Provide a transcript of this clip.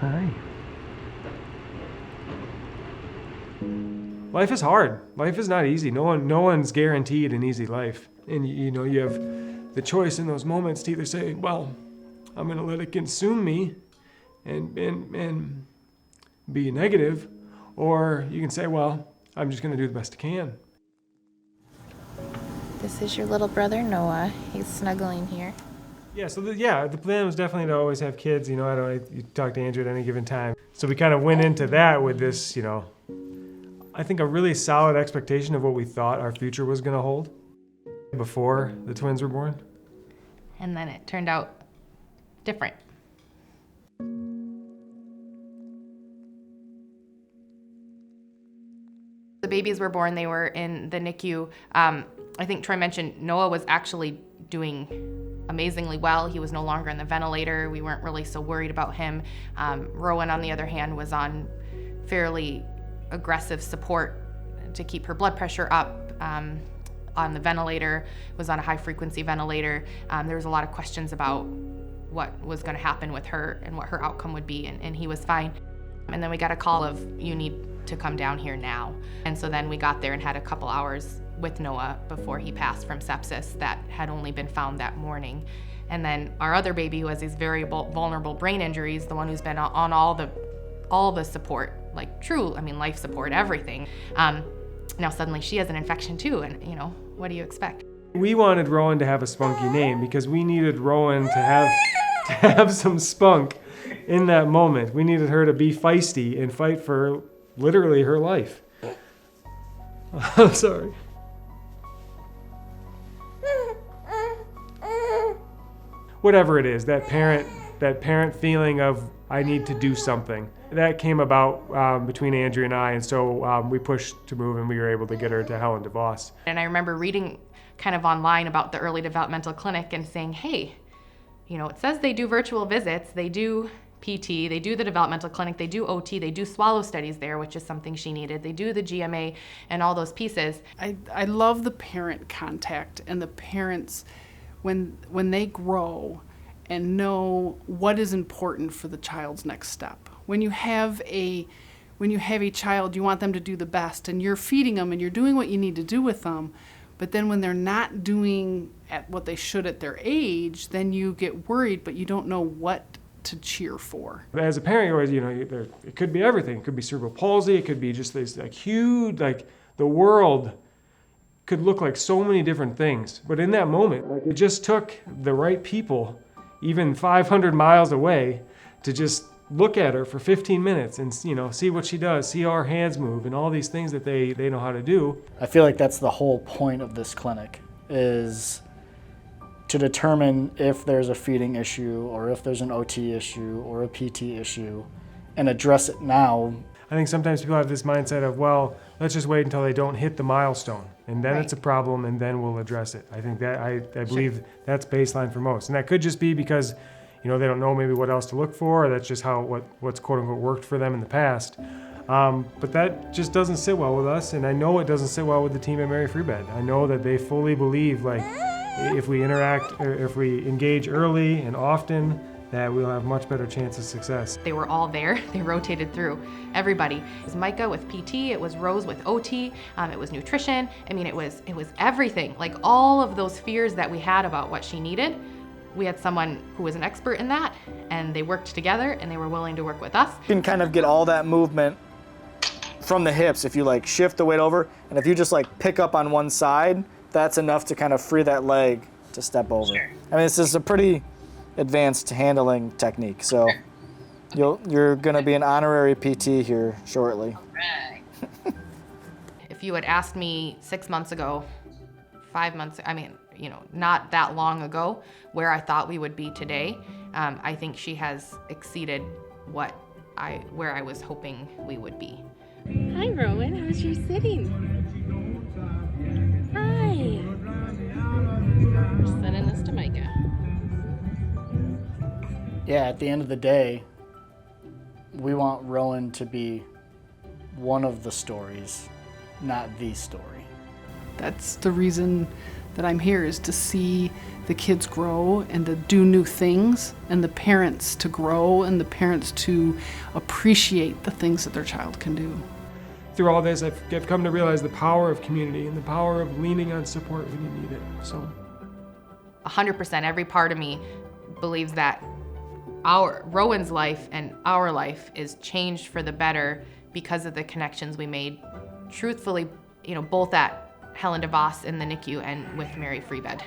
Hi. Life is hard. Life is not easy. No one's guaranteed an easy life. And you have the choice in those moments to either say, well, I'm gonna let it consume me and be negative, or you can say, well, I'm just gonna do the best I can. This is your little brother, Noah. He's snuggling here. Yeah, so the plan was definitely to always have kids. You talk to Andrew at any given time. So we kind of went into that with this, I think a really solid expectation of what we thought our future was gonna hold before the twins were born. And then it turned out different. The babies were born, they were in the NICU. I think Troy mentioned Noah was actually doing amazingly well. He was no longer in the ventilator. We weren't really so worried about him. Rowan, on the other hand, was on fairly aggressive support to keep her blood pressure up on the ventilator, was on a high frequency ventilator. There was a lot of questions about what was gonna happen with her and what her outcome would be, and he was fine. And then we got a call of, you need to come down here now. And so then we got there and had a couple hours with Noah before he passed from sepsis that had only been found that morning. And then our other baby, who has these very vulnerable brain injuries, the one who's been on all the support, like life support, everything. Now suddenly she has an infection too, and what do you expect? We wanted Rowan to have a spunky name because we needed Rowan to have some spunk in that moment. We needed her to be feisty and fight for literally her life. I'm sorry. Whatever it is, that parent feeling of, I need to do something. That came about between Andrea and I, and so we pushed to move, and we were able to get her to Helen DeVos. And I remember reading kind of online about the early developmental clinic and saying, hey, it says they do virtual visits, they do PT, they do the developmental clinic, they do OT, they do swallow studies there, which is something she needed. They do the GMA and all those pieces. I love the parent contact and the parents when they grow and know what is important for the child's next step. When you have a child, you want them to do the best, and you're feeding them and you're doing what you need to do with them. But then when they're not doing at what they should at their age, then you get worried, but you don't know what to cheer for. As a parent, you always, it could be everything. It could be cerebral palsy. It could be just this huge, the world could look like so many different things. But in that moment, it just took the right people, even 500 miles away, to just look at her for 15 minutes and see what she does, see how her hands move, and all these things that they know how to do. I feel like that's the whole point of this clinic, is to determine if there's a feeding issue or if there's an OT issue or a PT issue and address it now. I think sometimes people have this mindset of, well, let's just wait until they don't hit the milestone, and then It's a problem, and then we'll address it. I think that I believe that's baseline for most, and that could just be because they don't know maybe what else to look for, or that's just how what's quote unquote worked for them in the past. But that just doesn't sit well with us, and I know it doesn't sit well with the team at Mary Free Bed. I know that they fully believe if we interact, or if we engage early and often, that we'll have much better chance of success. They were all there. They rotated through everybody. It was Micah with PT, it was Rose with OT, it was nutrition. It was everything. All of those fears that we had about what she needed, we had someone who was an expert in that, and they worked together, and they were willing to work with us. You can kind of get all that movement from the hips if you shift the weight over, and if you just pick up on one side, that's enough to kind of free that leg to step over. Sure. This is a pretty advanced handling technique, so you're going to be an honorary PT here shortly. Right. If you had asked me 6 months ago, 5 months, not that long ago, where I thought we would be today, I think she has exceeded where I was hoping we would be. Hi, Rowan. How's your sitting? Hi. We're sending this to Micah. Yeah, at the end of the day, we want Rowan to be one of the stories, not the story. That's the reason that I'm here is to see the kids grow and to do new things, and the parents to grow and the parents to appreciate the things that their child can do. Through all this, I've come to realize the power of community and the power of leaning on support when you need it. So 100%, every part of me believes that Rowan's life and our life is changed for the better because of the connections we made, truthfully, both at Helen DeVos in the NICU and with Mary Freebed.